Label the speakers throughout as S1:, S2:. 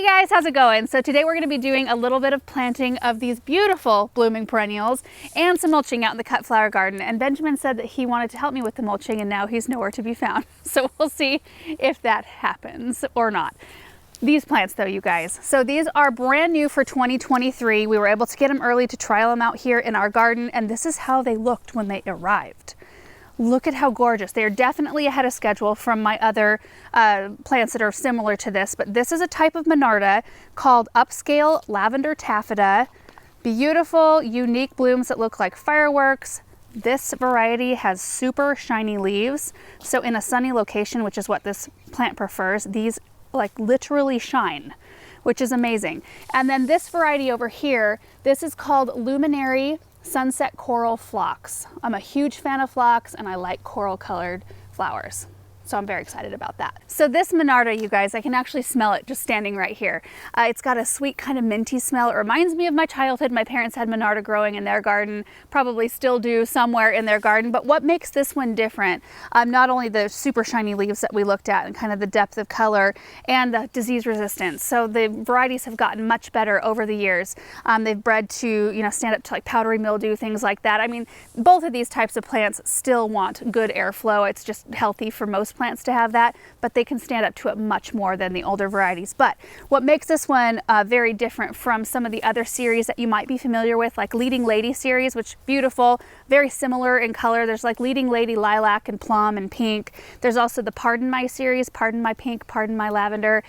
S1: Hey guys, how's it going? So today we're going to be doing a little bit of planting of these beautiful blooming perennials and some mulching out in the cut flower garden. And Benjamin said that he wanted to help me with the mulching and now he's nowhere to be found. So we'll see if that happens or not. These plants though, you guys. So these are brand new for 2023. We were able to get them early to trial them out here in our garden, and this is how they looked when they arrived. Look at how gorgeous. They are definitely ahead of schedule from my other plants that are similar to this, but this is a type of Monarda called Upscale Lavender Taffeta. Beautiful, unique blooms that look like fireworks. This variety has super shiny leaves. So in a sunny location, which is what this plant prefers, these like literally shine, which is amazing. And then this variety over here, this is called Luminary Sunset Coral Phlox. I'm a huge fan of phlox and I like coral colored flowers. So I'm very excited about that. So this Monarda, you guys, I can actually smell it just standing right here. It's got a sweet kind of minty smell. It reminds me of my childhood. My parents had Monarda growing in their garden, probably still do somewhere in their garden. But what makes this one different, not only the super shiny leaves that we looked at and kind of the depth of color and the disease resistance. So the varieties have gotten much better over the years. They've bred to, you know, stand up to like powdery mildew, things like that. I mean, both of these types of plants still want good airflow. It's just healthy for most plants to have that, but they can stand up to it much more than the older varieties. But what makes this one very different from some of the other series that you might be familiar with, like Leading Lady series, which beautiful, very similar in color. There's like Leading Lady lilac and plum and pink. There's also the Pardon My series, Pardon My Pink, Pardon My Lavender.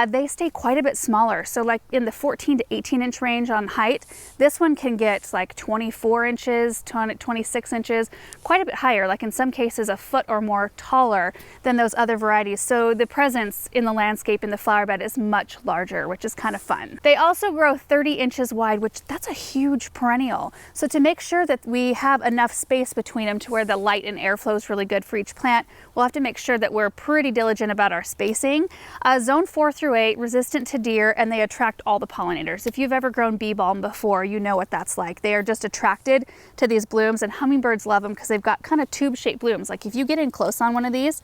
S1: They stay quite a bit smaller. So like in the 14 to 18 inch range on height, this one can get like 24 inches, 26 inches, quite a bit higher, like in some cases a foot or more taller than those other varieties. So the presence in the landscape in the flower bed is much larger, which is kind of fun. They also grow 30 inches wide, which that's a huge perennial. So to make sure that we have enough space between them to where the light and airflow is really good for each plant, we'll have to make sure that we're pretty diligent about our spacing. Zone 4 through 8, resistant to deer, and they attract all the pollinators. If you've ever grown bee balm before, you know what that's like. They are just attracted to these blooms, and hummingbirds love them because they've got kind of tube-shaped blooms. Like if you get in close on one of these,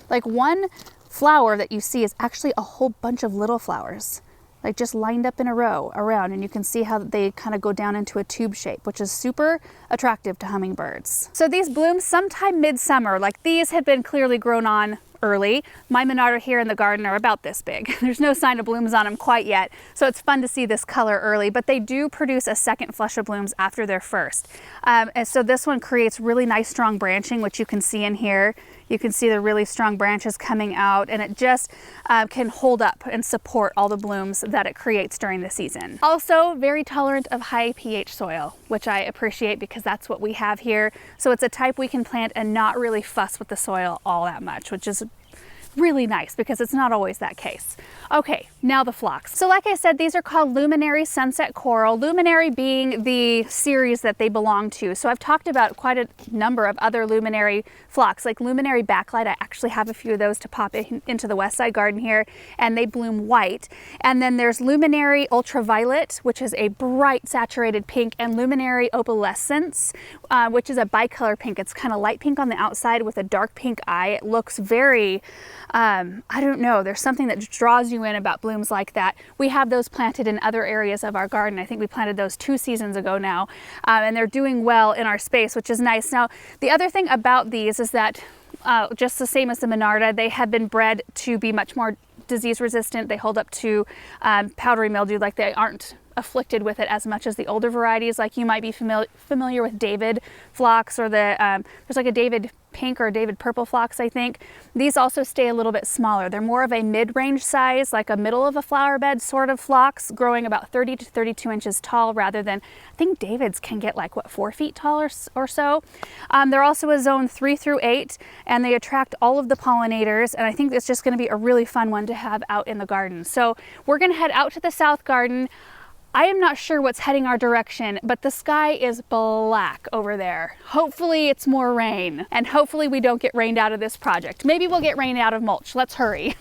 S1: like one flower that you see is actually a whole bunch of little flowers, like just lined up in a row around, and you can see how they kind of go down into a tube shape, which is super attractive to hummingbirds. So these bloom sometime midsummer. Like these had been clearly grown on early. My Monarda here in the garden are about this big. There's no sign of blooms on them quite yet, so it's fun to see this color early, but they do produce a second flush of blooms after their first. And so this one creates really nice strong branching, which you can see in here. You can see the really strong branches coming out, and it just can hold up and support all the blooms that it creates during the season. Also very tolerant of high pH soil, which I appreciate because that's what we have here. So it's a type we can plant and not really fuss with the soil all that much, which is really nice because it's not always that case. Okay, now the phlox. So like I said, these are called Luminary Sunset Coral, Luminary being the series that they belong to. So I've talked about quite a number of other Luminary phlox, like Luminary Backlight. I actually have a few of those to pop into the west side garden here, and they bloom white. And then there's Luminary Ultraviolet, which is a bright saturated pink, and Luminary Opalescence, which is a bicolor pink. It's kind of light pink on the outside with a dark pink eye. It looks very, I don't know, there's something that draws you in about blooms like that. We have those planted in other areas of our garden. I think we planted those 2 seasons ago now, and they're doing well in our space, which is nice. Now, the other thing about these is that just the same as the Monarda, they have been bred to be much more disease resistant. They hold up to powdery mildew, like they aren't afflicted with it as much as the older varieties. Like you might be familiar with David phlox, or the there's like a David pink or a David purple phlox, I think. These also stay a little bit smaller. They're more of a mid-range size, like a middle of a flower bed sort of phlox, growing about 30 to 32 inches tall, rather than, I think David's can get like what, 4 feet tall or so. They're also a zone 3 through 8, and they attract all of the pollinators, and I think it's just going to be a really fun one to have out in the garden. So we're going to head out to the south garden. I am not sure what's heading our direction, but the sky is black over there. Hopefully it's more rain, and hopefully we don't get rained out of this project. Maybe we'll get rained out of mulch. Let's hurry.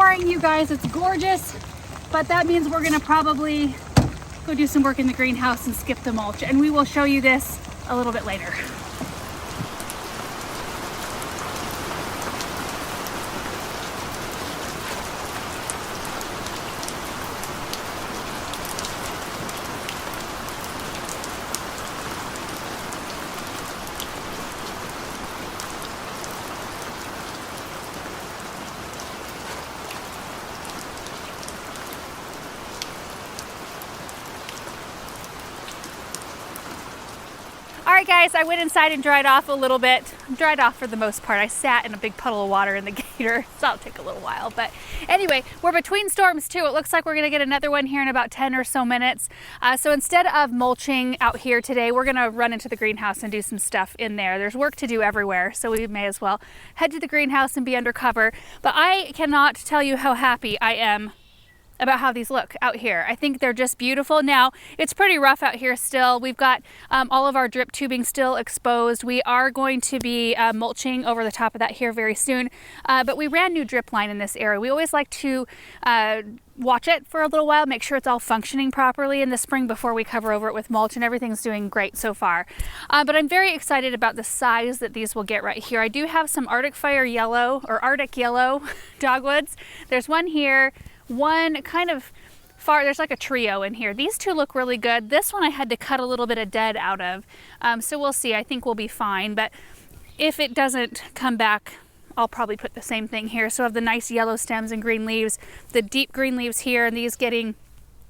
S1: pouring, you guys. It's gorgeous, but that means we're gonna probably go do some work in the greenhouse and skip the mulch, and we will show you this a little bit later. All right, guys, I went inside and dried off a little bit. Dried off for the most part. I sat in a big puddle of water in the gator, so that'll take a little while. But anyway, we're between storms too. It looks like we're gonna get another one here in about 10 or so minutes. So instead of mulching out here today, we're gonna run into the greenhouse and do some stuff in there. There's work to do everywhere, so we may as well head to the greenhouse and be undercover. But I cannot tell you how happy I am about how these look out here. I think they're just beautiful. Now, it's pretty rough out here still. We've got all of our drip tubing still exposed. We are going to be mulching over the top of that here very soon, but we ran new drip line in this area. We always like to watch it for a little while, make sure it's all functioning properly in the spring before we cover over it with mulch, and everything's doing great so far. But I'm very excited about the size that these will get right here. I do have some Arctic Fire Yellow or Arctic Yellow dogwoods. There's one here, one kind of far, there's like a trio in here. These two look really good. This one I had to cut a little bit of dead out of. So we'll see, I think we'll be fine. But if it doesn't come back, I'll probably put the same thing here. So I have the nice yellow stems and green leaves, the deep green leaves here, and these getting,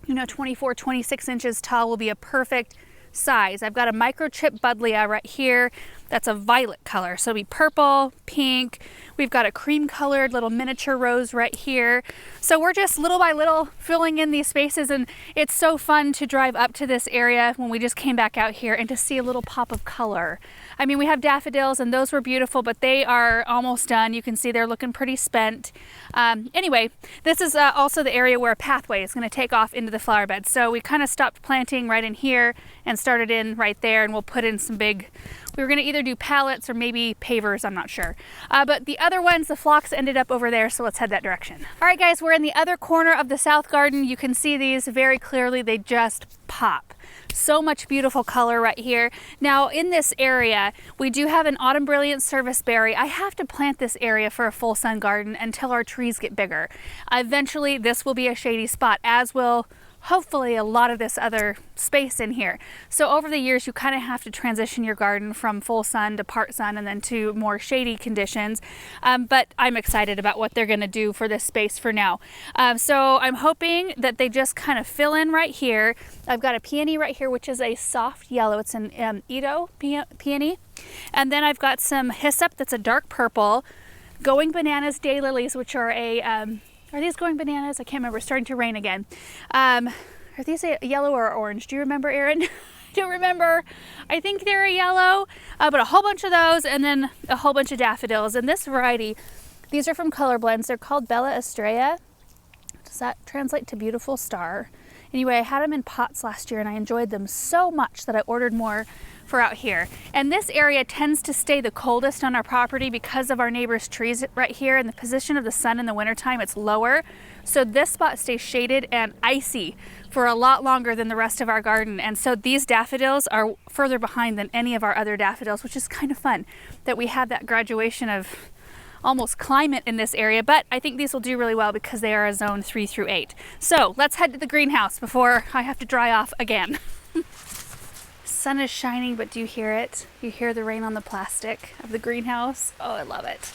S1: 24, 26 inches tall will be a perfect size. I've got a microchip buddleia right here. That's a violet color. So it'll be purple, pink. We've got a cream colored little miniature rose right here. So we're just little by little filling in these spaces, and it's so fun to drive up to this area when we just came back out here and to see a little pop of color. I mean, we have daffodils and those were beautiful, but they are almost done. You can see they're looking pretty spent. Anyway, this is also the area where a pathway is going to take off into the flower bed. So we kind of stopped planting right in here and started in right there, and we'll put in some big, we were going to either do pallets or maybe pavers, I'm not sure. But the other ones, the phlox ended up over there, so let's head that direction. All right, guys, we're in the other corner of the south garden. You can see these very clearly. They just pop. So much beautiful color right here. Now in this area, we do have an autumn brilliant serviceberry. I have to plant this area for a full sun garden until our trees get bigger. Eventually this will be a shady spot, as will hopefully a lot of this other space in here. So over the years, you kind of have to transition your garden from full sun to part sun and then to more shady conditions. But I'm excited about what they're gonna do for this space for now. So I'm hoping that they just kind of fill in right here. I've got a peony right here, which is a soft yellow. It's an Edo peony. And then I've got some hyssop that's a dark purple, going bananas daylilies, which are a, are these going bananas? I can't remember. It's starting to rain again. Are these a yellow or orange? Do you remember, Erin? I don't remember. I think they're a yellow, but a whole bunch of those, and then a whole bunch of daffodils. And this variety, these are from Color Blends. They're called Bella Estrella. Does that translate to beautiful star? Anyway, I had them in pots last year and I enjoyed them so much that I ordered more for out here. And this area tends to stay the coldest on our property because of our neighbor's trees right here, and the position of the sun in the wintertime, it's lower. So this spot stays shaded and icy for a lot longer than the rest of our garden. And so these daffodils are further behind than any of our other daffodils, which is kind of fun that we have that graduation of almost climate in this area. But I think these will do really well because they are a zone 3 through 8. So let's head to the greenhouse before I have to dry off again. Sun is shining, but do you hear it? You hear the rain on the plastic of the greenhouse? Oh, I love it.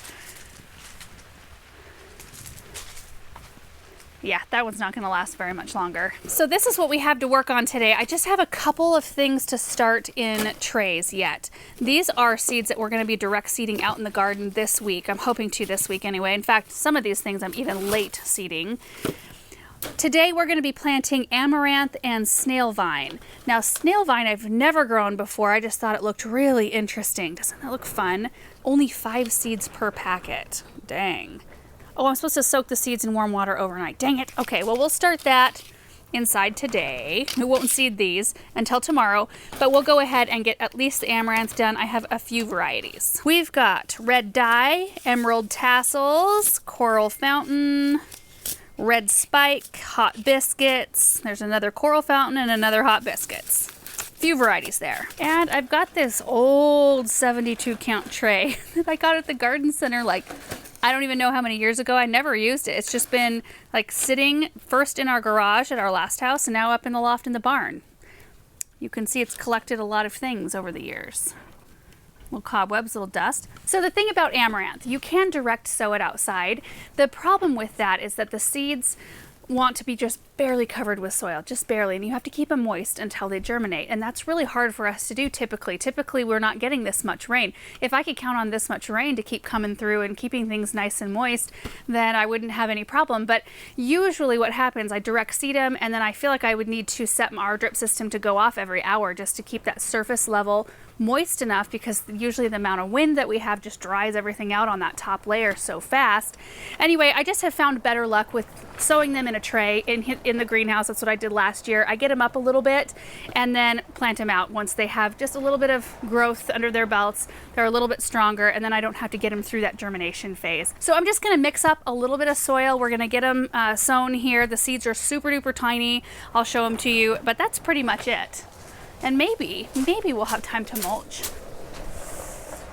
S1: Yeah, that one's not going to last very much longer. So this is what we have to work on today. I just have a couple of things to start in trays yet. These are seeds that we're going to be direct seeding out in the garden this week. I'm hoping to this week anyway. In fact, some of these things I'm even late seeding. Today we're going to be planting amaranth and snail vine. Now snail vine I've never grown before. I just thought it looked really interesting. Doesn't that look fun? Only 5 seeds per packet. Dang. Oh, I'm supposed to soak the seeds in warm water overnight. Dang it. Okay, well we'll start that inside today. We won't seed these until tomorrow, but we'll go ahead and get at least the amaranth done. I have a few varieties. We've got red dye, emerald tassels, coral fountain, Red Spike, Hot Biscuits. There's another Coral Fountain and another Hot Biscuits. Few varieties there. And I've got this old 72 count tray that I got at the garden center like, I don't even know how many years ago. I never used it. It's just been like sitting first in our garage at our last house and now up in the loft in the barn. You can see it's collected a lot of things over the years. Little cobwebs, little dust. So the thing about amaranth, you can direct sow it outside. The problem with that is that the seeds want to be just barely covered with soil, just barely, and you have to keep them moist until they germinate, and that's really hard for us to do typically. Typically, we're not getting this much rain. If I could count on this much rain to keep coming through and keeping things nice and moist, then I wouldn't have any problem, but usually what happens, I direct seed them, and then I feel like I would need to set our drip system to go off every hour just to keep that surface level moist enough, because usually the amount of wind that we have just dries everything out on that top layer so fast. Anyway, I just have found better luck with sowing them in a tray in the greenhouse. That's what I did last year. I get them up a little bit and then plant them out once they have just a little bit of growth under their belts. They're a little bit stronger, and then I don't have to get them through that germination phase. So I'm just going to mix up a little bit of soil. We're going to get them sown here. The seeds are super duper tiny. I'll show them to you, but that's pretty much it. And maybe we'll have time to mulch.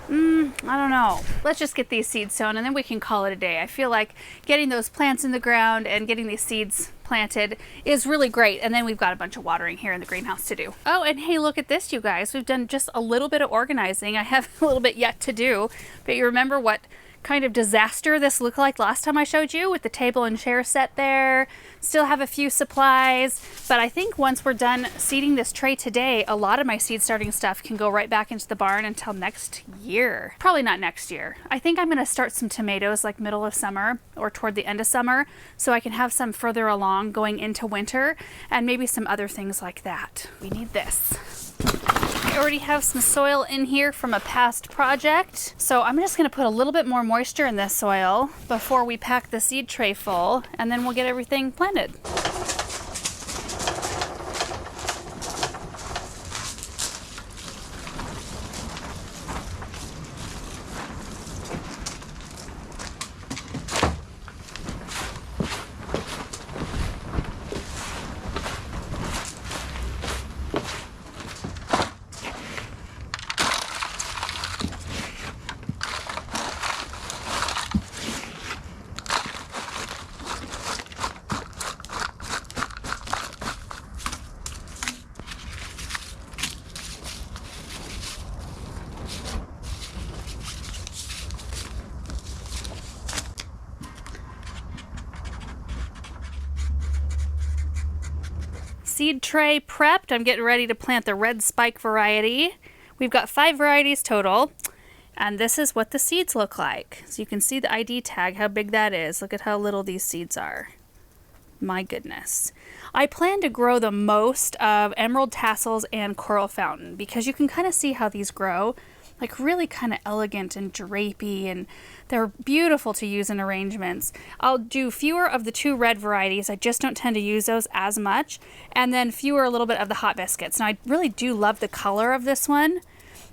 S1: I don't know. Let's just get these seeds sown and then we can call it a day. I feel like getting those plants in the ground and getting these seeds planted is really great. And then we've got a bunch of watering here in the greenhouse to do. Oh, and hey, look at this, you guys. We've done just a little bit of organizing. I have a little bit yet to do, but you remember what kind of disaster this looked like last time I showed you with the table and chair set there. Still have a few supplies, but I think once we're done seeding this tray today, a lot of my seed starting stuff can go right back into the barn until next year. Probably not next year. I think I'm going to start some tomatoes like middle of summer or toward the end of summer, so I can have some further along going into winter, and maybe some other things like that. We need this. I already have some soil in here from a past project, so I'm just going to put a little bit more moisture in this soil before we pack the seed tray full, and then we'll get everything planted. Seed tray prepped. I'm getting ready to plant the Red Spike variety. We've got 5 varieties total, and this is what the seeds look like. So you can see the ID tag, how big that is. Look at how little these seeds are. My goodness. I plan to grow the most of Emerald Tassels and Coral Fountain because you can kind of see how these grow. Like really kind of elegant and drapey, and they're beautiful to use in arrangements. I'll do fewer of the 2 red varieties. I just don't tend to use those as much. And then fewer a little bit of the Hot Biscuits. Now I really do love the color of this one,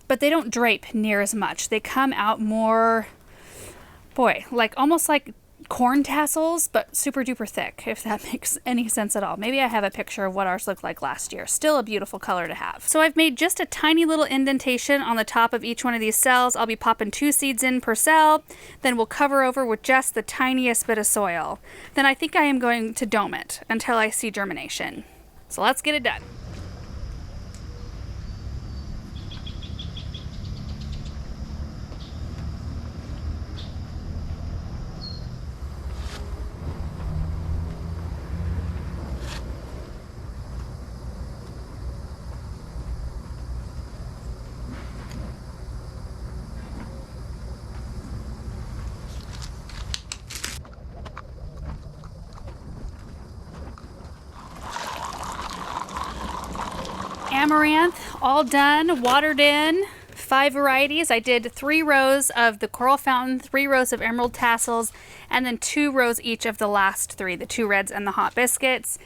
S1: but they don't drape near as much. They come out more, boy, like almost like corn tassels, but super duper thick, if that makes any sense at all. Maybe I have a picture of what ours looked like last year. Still a beautiful color to have. So I've made just a tiny little indentation on the top of each one of these cells. I'll be popping 2 seeds in per cell. Then we'll cover over with just the tiniest bit of soil. Then I think I am going to dome it until I see germination. So let's get it done. Amaranth, all done, watered in, 5 varieties. I did 3 rows of the Coral Fountain, 3 rows of Emerald Tassels, and then 2 rows each of the last 3, the 2 reds and the Hot Biscuits.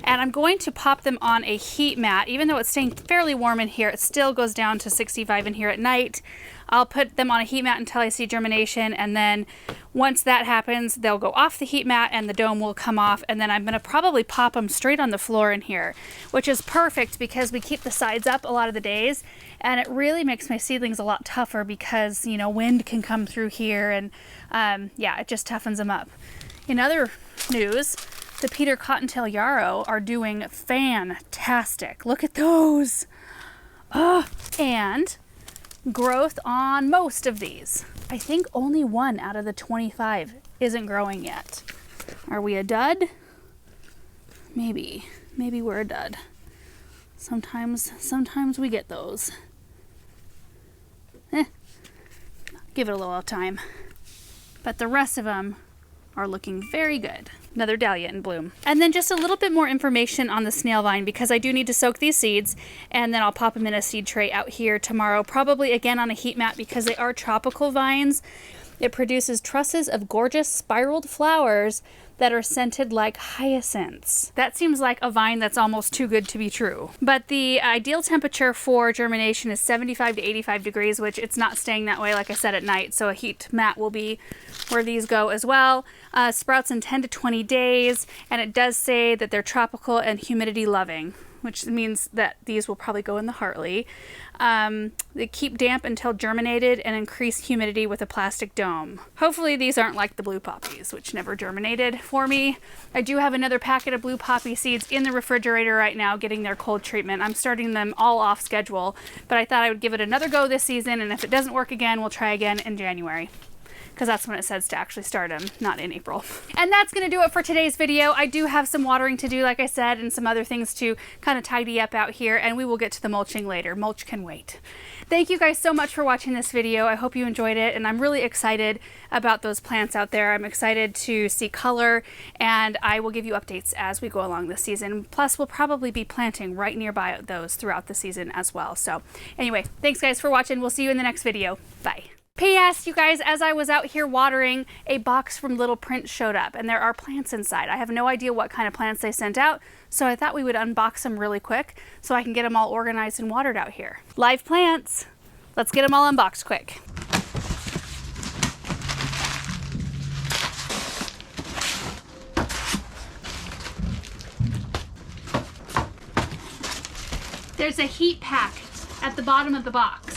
S1: And I'm going to pop them on a heat mat. Even though it's staying fairly warm in here, it still goes down to 65 in here at night. I'll put them on a heat mat until I see germination, and then once that happens, they'll go off the heat mat and the dome will come off, and then I'm going to probably pop them straight on the floor in here, which is perfect because we keep the sides up a lot of the days, and it really makes my seedlings a lot tougher because, you know, wind can come through here, and yeah, it just toughens them up. In other news, the Peter Cottontail Yarrow are doing fantastic. Look at those. And growth on most of these. I think only one out of the 25 isn't growing yet. Are we a dud? Maybe we're a dud. Sometimes we get those. Give it a little time. But the rest of them are looking very good. Another dahlia in bloom. And then just a little bit more information on the snail vine, because I do need to soak these seeds, and then I'll pop them in a seed tray out here tomorrow, probably again on a heat mat because they are tropical vines. It produces trusses of gorgeous spiraled flowers that are scented like hyacinths. That seems like a vine that's almost too good to be true. But the ideal temperature for germination is 75 to 85 degrees, which it's not staying that way, like I said, at night. So a heat mat will be where these go as well. Sprouts in 10 to 20 days, and it does say that they're tropical and humidity loving, which means that these will probably go in the Hartley. They keep damp until germinated and increase humidity with a plastic dome. Hopefully these aren't like the blue poppies, which never germinated for me. I do have another packet of blue poppy seeds in the refrigerator right now getting their cold treatment. I'm starting them all off schedule, but I thought I would give it another go this season, and if it doesn't work again, we'll try again in January, because that's when it says to actually start them, not in April. And that's gonna do it for today's video. I do have some watering to do, like I said, and some other things to kind of tidy up out here, and we will get to the mulching later. Mulch can wait. Thank you guys so much for watching this video. I hope you enjoyed it, and I'm really excited about those plants out there. I'm excited to see color, and I will give you updates as we go along this season. Plus, we'll probably be planting right nearby those throughout the season as well. So anyway, thanks guys for watching. We'll see you in the next video. Bye. P.S. you guys, as I was out here watering, a box from Little Prince showed up, and there are plants inside. I have no idea what kind of plants they sent out, so I thought we would unbox them really quick so I can get them all organized and watered out here. Live plants. Let's get them all unboxed quick. There's a heat pack at the bottom of the box.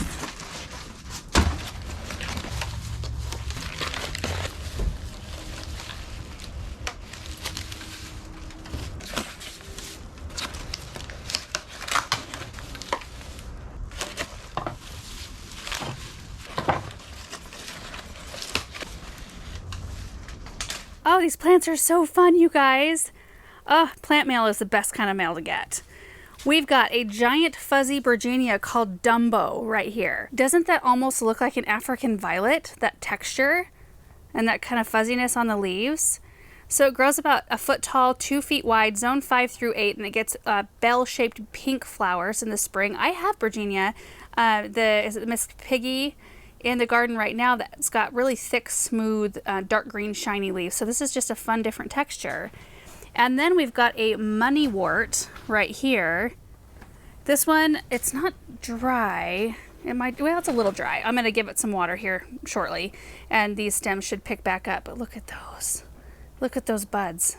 S1: Oh, these plants are so fun, you guys. Plant mail is the best kind of mail to get. We've got a giant fuzzy Virginia called Dumbo right here. Doesn't that almost look like an African violet, that texture and that kind of fuzziness on the leaves? So it grows about a foot tall, 2 feet wide, zone 5 through 8, and it gets bell-shaped pink flowers in the spring. I have Virginia, is it Miss Piggy, in the garden right now that's got really thick, smooth, dark green, shiny leaves. So this is just a fun, different texture. And then we've got a moneywort right here. This one, it's not dry. Well, it's a little dry. I'm gonna give it some water here shortly, and these stems should pick back up. But look at those. Look at those buds.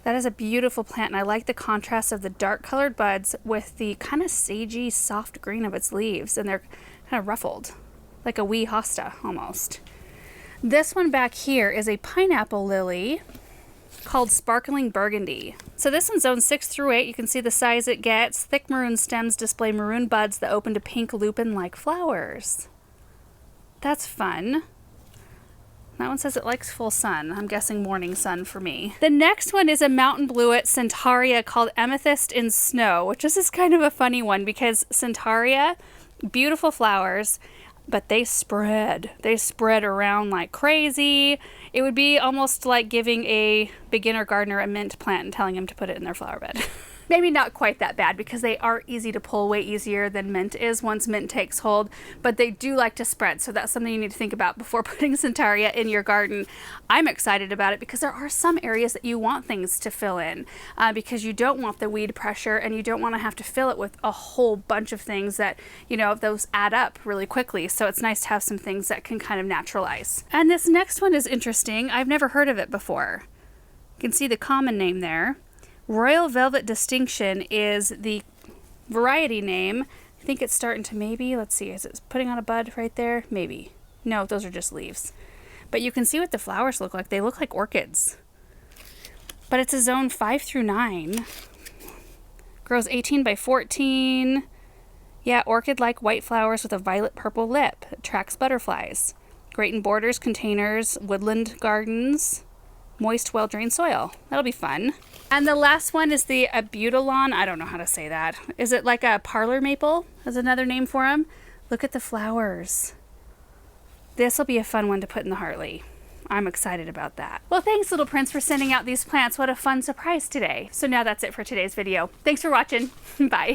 S1: That is a beautiful plant, and I like the contrast of the dark colored buds with the kind of sagey, soft green of its leaves, and they're kind of ruffled, like a wee hosta almost. This one back here is a pineapple lily called Sparkling Burgundy. So this one's zone 6 through 8. You can see the size it gets. Thick maroon stems display maroon buds that open to pink lupin-like flowers. That's fun. That one says it likes full sun. I'm guessing morning sun for me. The next one is a mountain bluet Centaurea called Amethyst in Snow, which this is kind of a funny one because Centaurea, beautiful flowers, but they spread around like crazy. It would be almost like giving a beginner gardener a mint plant and telling him to put it in their flower bed. Maybe not quite that bad because they are easy to pull, way easier than mint is once mint takes hold, but they do like to spread, so that's something you need to think about before putting Centaurea in your garden. I'm excited about it because there are some areas that you want things to fill in because you don't want the weed pressure and you don't want to have to fill it with a whole bunch of things that, you know, those add up really quickly. So it's nice to have some things that can kind of naturalize. And this next one is interesting. I've never heard of it before. You can see the common name there. Royal Velvet Distinction is the variety name. I think it's starting to maybe, let's see, is it putting on a bud right there? Maybe. No, those are just leaves. But you can see what the flowers look like. They look like orchids. But it's a zone 5 through 9. Grows 18 by 14. Yeah, orchid-like white flowers with a violet-purple lip. Attracts butterflies. Great in borders, containers, woodland gardens. Moist, well-drained soil. That'll be fun. And the last one is the Abutilon. I don't know how to say that. Is it like a parlor maple? That's another name for them. Look at the flowers. This will be a fun one to put in the Hartley. I'm excited about that. Well, thanks, Little Prince, for sending out these plants. What a fun surprise today. So now that's it for today's video. Thanks for watching. Bye.